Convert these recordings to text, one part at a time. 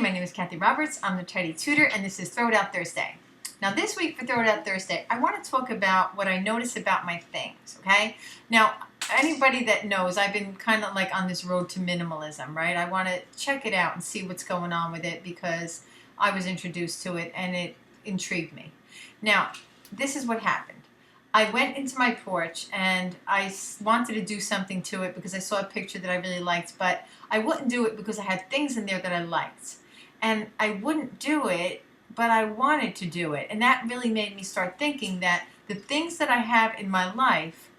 my name is Kathy Roberts. I'm the TIOT Tutor, and this is Throw It Out Thursday. Now, this week for Throw It Out Thursday, I want to talk about what I notice about my things, okay? Now, anybody that knows, I've been kind of like on this road to minimalism, right? I want to check it out and see what's going on with it because I was introduced to it and it intrigued me. Now, this is what happened. I went into my porch and I wanted to do something to it because I saw a picture that I really liked, but I wouldn't do it because I had things in there that I liked. And I wouldn't do it, but I wanted to do it. And that really made me start thinking that the things that I have in my life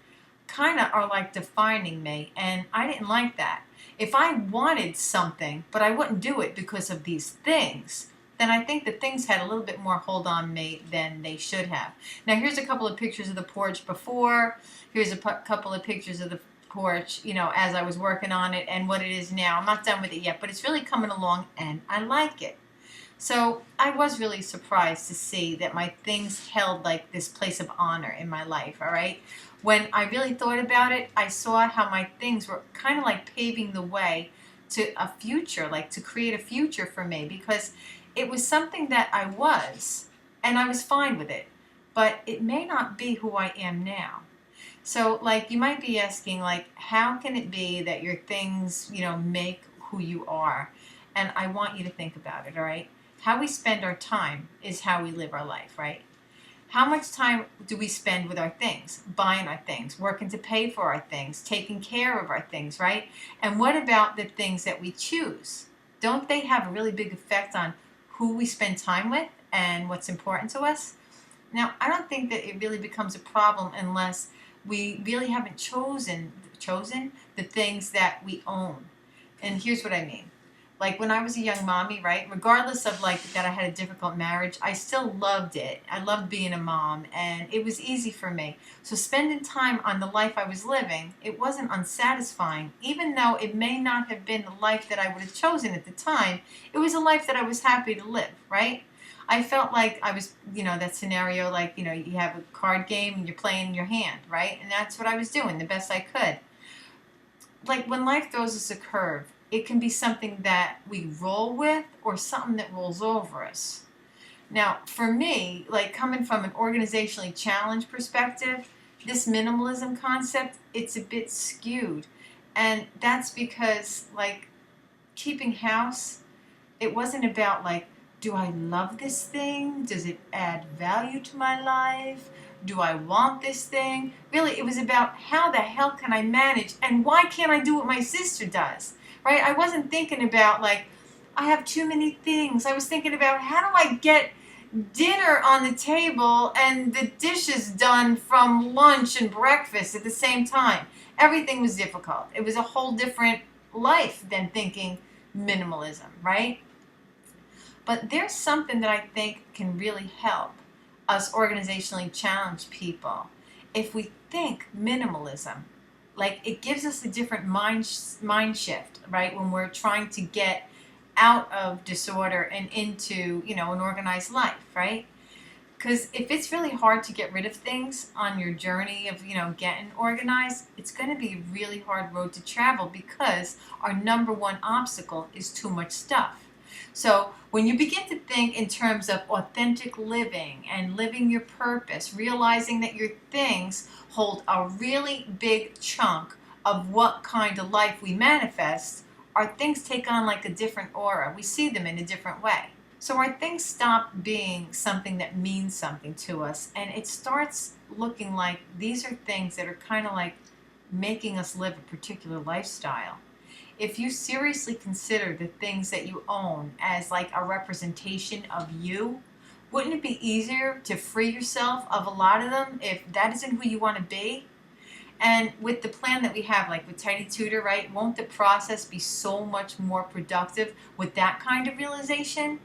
kind of are like defining me, and I didn't like that. If I wanted something, but I wouldn't do it because of these things, then I think that things had a little bit more hold on me than they should have. Now, here's a couple of pictures of the porch before. Here's a couple of pictures of the porch, you know, as I was working on it and what it is now. I'm not done with it yet, but it's really coming along and I like it. So I was really surprised to see that my things held like this place of honor in my life, all right? When I really thought about it, I saw how my things were kind of like paving the way to a future, like to create a future for me, because it was something that I was, and I was fine with it, but it may not be who I am now. So, like, you might be asking, like, how can it be that your things, you know, make who you are? And I want you to think about it, all right? How we spend our time is how we live our life, right? How much time do we spend with our things, buying our things, working to pay for our things, taking care of our things, right? And what about the things that we choose? Don't they have a really big effect on who we spend time with and what's important to us? Now, I don't think that it really becomes a problem unless we really haven't chosen the things that we own. And here's what I mean. Like when I was a young mommy, right, regardless of like that I had a difficult marriage, I still loved it. I loved being a mom and it was easy for me. So spending time on the life I was living, it wasn't unsatisfying. Even though it may not have been the life that I would have chosen at the time, it was a life that I was happy to live, right? I felt like I was, you know, that scenario like, you know, you have a card game and you're playing in your hand, right? And that's what I was doing the best I could. Like when life throws us a curve, it can be something that we roll with or something that rolls over us. Now, for me, like coming from an organizationally challenged perspective, this minimalism concept, it's a bit skewed. And that's because, like, keeping house, it wasn't about, like, do I love this thing? Does it add value to my life? Do I want this thing? Really, it was about how the hell can I manage and why can't I do what my sister does? Right? I wasn't thinking about like, I have too many things. I was thinking about how do I get dinner on the table and the dishes done from lunch and breakfast at the same time. Everything was difficult. It was a whole different life than thinking minimalism, right? But there's something that I think can really help us organizationally challenged people if we think minimalism. Like it gives us a different mind shift, right? When we're trying to get out of disorder and into, you know, an organized life, right? Because if it's really hard to get rid of things on your journey of, you know, getting organized, it's going to be a really hard road to travel because our number one obstacle is too much stuff. So when you begin to think in terms of authentic living and living your purpose, realizing that your things hold a really big chunk of what kind of life we manifest, our things take on like a different aura. We see them in a different way. So our things stop being something that means something to us, and it starts looking like these are things that are kind of like making us live a particular lifestyle. If you seriously consider the things that you own as like a representation of you, wouldn't it be easier to free yourself of a lot of them if that isn't who you want to be? And with the plan that we have, like with TIOT Tutor, right, won't the process be so much more productive with that kind of realization?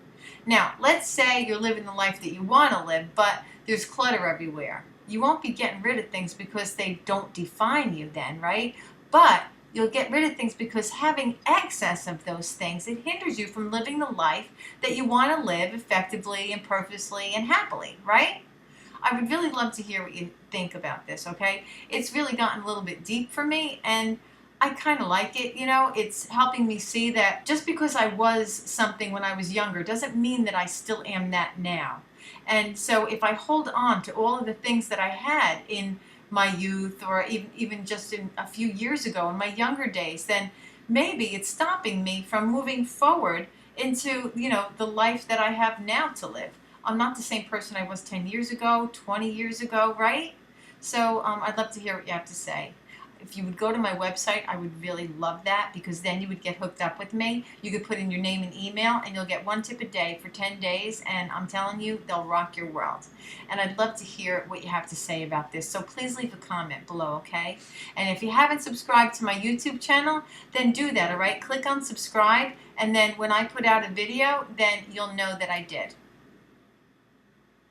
Now, let's say you're living the life that you want to live, but there's clutter everywhere. You won't be getting rid of things because they don't define you then, right? But you'll get rid of things because having excess of those things, it hinders you from living the life that you want to live effectively and purposely and happily, right? I would really love to hear what you think about this, okay? It's really gotten a little bit deep for me, and I kind of like it, you know. It's helping me see that just because I was something when I was younger doesn't mean that I still am that now. And so if I hold on to all of the things that I had in my youth, or even just in a few years ago in my younger days, then maybe it's stopping me from moving forward into, you know, the life that I have now to live. I'm not the same person I was 10 years ago, 20 years ago, right? So I'd love to hear what you have to say. If you would go to my website, I would really love that, because then you would get hooked up with me. You could put in your name and email, and you'll get one tip a day for 10 days, and I'm telling you, they'll rock your world. And I'd love to hear what you have to say about this, so please leave a comment below, okay? And if you haven't subscribed to my YouTube channel, then do that, all right? Click on subscribe, and then when I put out a video, then you'll know that I did.